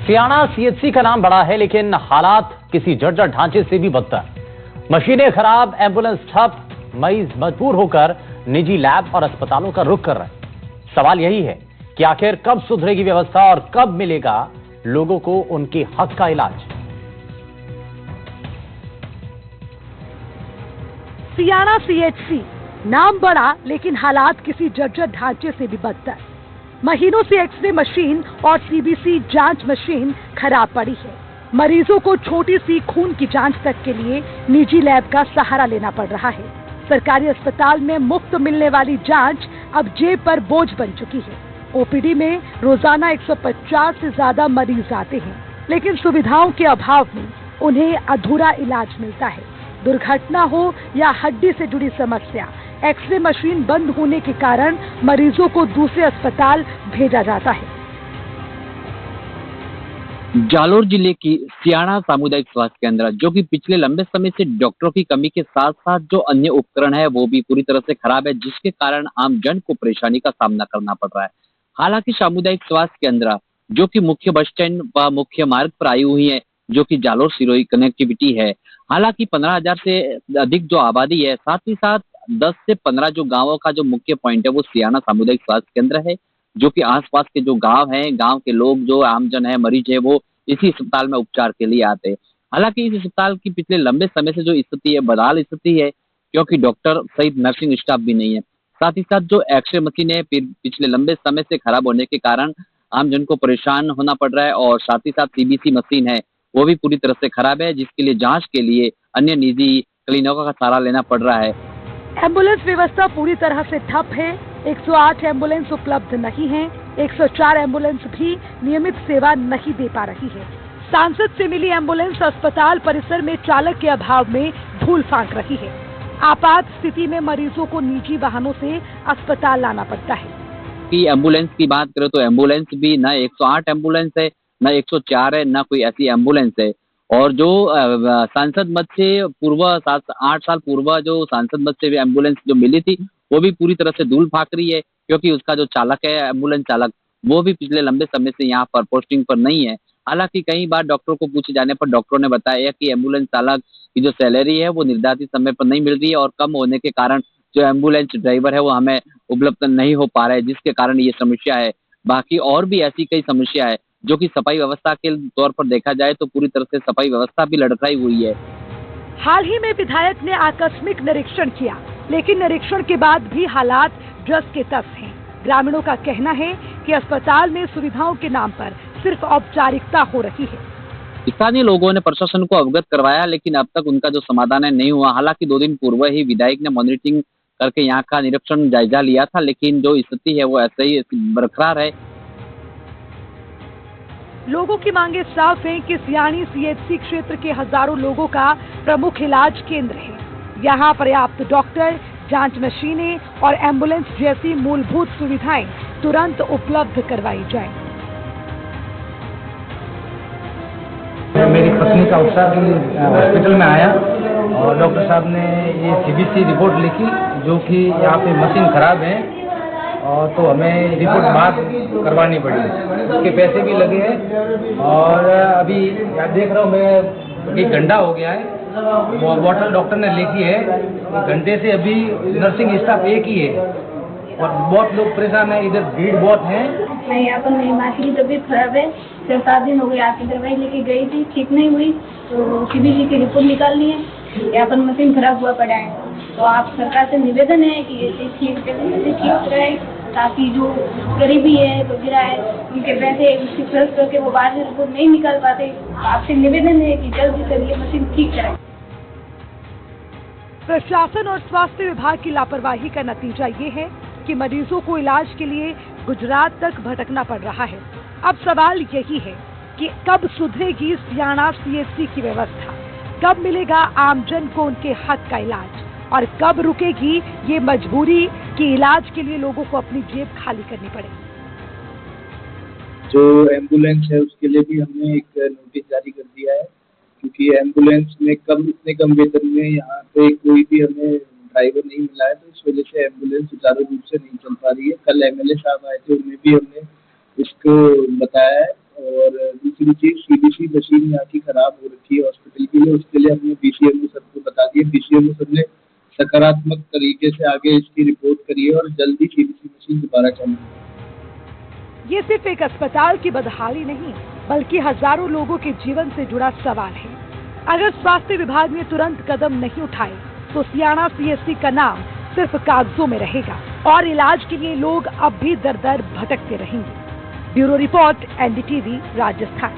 सियाना CHC का नाम बड़ा है, लेकिन हालात किसी जर्जर ढांचे से भी बदतर। मशीनें खराब, एम्बुलेंस ठप, मरीज मजबूर होकर निजी लैब और अस्पतालों का रुख कर रहे हैं। सवाल यही है कि आखिर कब सुधरेगी व्यवस्था और कब मिलेगा लोगों को उनके हक का इलाज। सियाना सीएचसी नाम बड़ा, लेकिन हालात किसी जर्जर ढांचे से भी बदतर। महीनों से एक्सरे मशीन और सीबीसी जांच मशीन खराब पड़ी है। मरीजों को छोटी सी खून की जांच तक के लिए निजी लैब का सहारा लेना पड़ रहा है। सरकारी अस्पताल में मुफ्त मिलने वाली जांच अब जेब पर बोझ बन चुकी है। ओपीडी में रोजाना 150 से ज्यादा मरीज आते हैं, लेकिन सुविधाओं के अभाव में उन्हें अधूरा इलाज मिलता है। दुर्घटना हो या हड्डी से जुड़ी समस्या, एक्सरे मशीन बंद होने के कारण मरीजों को दूसरे अस्पताल भेजा जाता है। जालोर जिले की सियाना सामुदायिक स्वास्थ्य केंद्र, जो कि पिछले लंबे समय से डॉक्टरों की कमी के साथ साथ जो अन्य उपकरण है वो भी पूरी तरह से खराब है, जिसके कारण आम जन को परेशानी का सामना करना पड़ रहा है। हालांकि सामुदायिक स्वास्थ्य केंद्र, जो कि मुख्य बस स्टैंड व मुख्य मार्ग पर आई हुई है, जो कि जालोर सिरोही कनेक्टिविटी है, हालांकि 15,000 से अधिक जो आबादी है, साथ ही साथ 10 से 15 जो गांवों का जो मुख्य पॉइंट है वो सियाना सामुदायिक स्वास्थ्य केंद्र है, जो कि आसपास के जो गांव हैं, गांव के लोग जो आमजन है, मरीज है, वो इसी अस्पताल में उपचार के लिए आते हैं। हालांकि इस अस्पताल की पिछले लंबे समय से जो स्थिति है, बदहाल स्थिति है, क्योंकि डॉक्टर सहित नर्सिंग स्टाफ भी नहीं है। साथ ही साथ जो एक्सरे मशीन है पिछले लंबे समय से खराब होने के कारण आमजन को परेशान होना पड़ रहा है, और साथ ही साथ सीबीसी मशीन है वो भी पूरी तरह से खराब है, जिसके लिए जांच के लिए अन्य निजी क्लिनिकों का सहारा लेना पड़ रहा है। एम्बुलेंस व्यवस्था पूरी तरह से ठप है। 108 एम्बुलेंस उपलब्ध नहीं है। 104 एम्बुलेंस भी नियमित सेवा नहीं दे पा रही है। सांसद से मिली एम्बुलेंस अस्पताल परिसर में चालक के अभाव में धूल फांक रही है। आपात स्थिति में मरीजों को निजी वाहनों से अस्पताल लाना पड़ता है। कि एम्बुलेंस की बात करें तो एम्बुलेंस भी न 108 एम्बुलेंस है, न 104 है, न कोई ऐसी एम्बुलेंस है। और जो सांसद मद से पूर्व 7-8 साल पूर्व जो सांसद मद से एम्बुलेंस जो मिली थी वो भी पूरी तरह से धूल फाक रही है, क्योंकि उसका जो चालक है एम्बुलेंस चालक, वो भी पिछले लंबे समय से यहाँ पर पोस्टिंग पर नहीं है। हालांकि कई बार डॉक्टर को पूछे जाने पर डॉक्टरों ने बताया कि एम्बुलेंस चालक की जो सैलरी है वो निर्धारित समय पर नहीं मिल रही है, और कम होने के कारण जो एम्बुलेंस ड्राइवर है वो हमें उपलब्ध नहीं हो पा रहा है, जिसके कारण ये समस्या है। बाकी और भी ऐसी कई समस्या है, जो कि सफाई व्यवस्था के तौर पर देखा जाए तो पूरी तरह से सफाई व्यवस्था भी लड़खड़ाई हुई है। हाल ही में विधायक ने आकस्मिक निरीक्षण किया, लेकिन निरीक्षण के बाद भी हालात जस के तस हैं। ग्रामीणों का कहना है कि अस्पताल में सुविधाओं के नाम पर सिर्फ औपचारिकता हो रही है। स्थानीय लोगों ने प्रशासन को अवगत करवाया, लेकिन अब तक उनका जो समाधान है नहीं हुआ। हालांकि 2 दिन पूर्व ही विधायक ने मॉनिटरिंग करके यहाँ का निरीक्षण जायजा लिया था, लेकिन जो स्थिति है वो ऐसे ही बरकरार है। लोगों की मांगे साफ है कि सियानी सीएचसी क्षेत्र के हजारों लोगों का प्रमुख इलाज केंद्र है। यहाँ पर्याप्त डॉक्टर, जांच मशीनें और एम्बुलेंस जैसी मूलभूत सुविधाएं तुरंत उपलब्ध करवाई जाए। मेरी पत्नी का उपचार के लिए हॉस्पिटल में आया और डॉक्टर साहब ने ये सीबीसी रिपोर्ट लिखी, जो कि यहाँ पे मशीन खराब है, और तो हमें रिपोर्ट बाद करवानी पड़ी। उसके पैसे भी लगे हैं, और अभी आप देख रहा हूँ मैं 1 घंटा हो गया है। वो बॉटल डॉक्टर ने लिखी है, 1 घंटे से अभी नर्सिंग स्टाफ एक ही है, और बहुत लोग परेशान है। इधर भीड़ बहुत है। नहीं, अपन मेरी माँ की तबीयत खराब है, 6-7 दिन हो गए। आपकी दवाई लेके गई थी, ठीक नहीं हुई, तो सीबीसी की रिपोर्ट निकाल ली है। यहाँ पर मशीन खराब हुआ पड़ा है, तो आप सरकार से निवेदन है कि ये ठीक कराए, ताकि जो गरीबी है वगैरह है उनके पैसे उसकी खर्च करके वो बाद में रिपोर्ट नहीं निकाल पाते। आपसे निवेदन है कि जल्दी से ये मशीन ठीक कराए। प्रशासन और स्वास्थ्य विभाग की लापरवाही का नतीजा ये है कि मरीजों को इलाज के लिए गुजरात तक भटकना पड़ रहा है। अब सवाल यही है कि कब सुधरेगी सियाना सीएचसी की व्यवस्था, कब मिलेगा आमजन को उनके हक का इलाज, और कब रुकेगी ये मजबूरी कि इलाज के लिए लोगों को अपनी जेब खाली करनी पड़े। जो एम्बुलेंस है उसके लिए भी हमने एक नोटिस जारी कर दिया है, क्योंकि एम्बुलेंस में इतने कम वेतन में यहाँ पे कोई भी हमें ड्राइवर नहीं मिला है, तो इस वजह से एम्बुलेंस सुचारू रूप से नहीं चल पा रही है। कल एमएलए साहब आए थे, उन्हें भी हमने इसको बताया है। और दूसरी क्योंकि सीबीसी मशीन यहाँ की खराब हो रखी है हॉस्पिटल के लिए, उसके लिए हमने बीसीएमओ सर को बता दिया। बीसीएमओ सर ने सकारात्मक तरीके से आगे इसकी रिपोर्ट करी है और जल्दी सीबीसी मशीन दोबारा चालू है। ये सिर्फ एक अस्पताल की बदहाली नहीं, बल्कि हजारों लोगों के जीवन से जुड़ा सवाल है। अगर स्वास्थ्य विभाग ने तुरंत कदम नहीं उठाए तो सियाणा सीएचसी का नाम सिर्फ कागजों में रहेगा और इलाज के लिए लोग अब भी दर दर भटकते रहेंगे। Bureau report, NDTV, Rajasthan.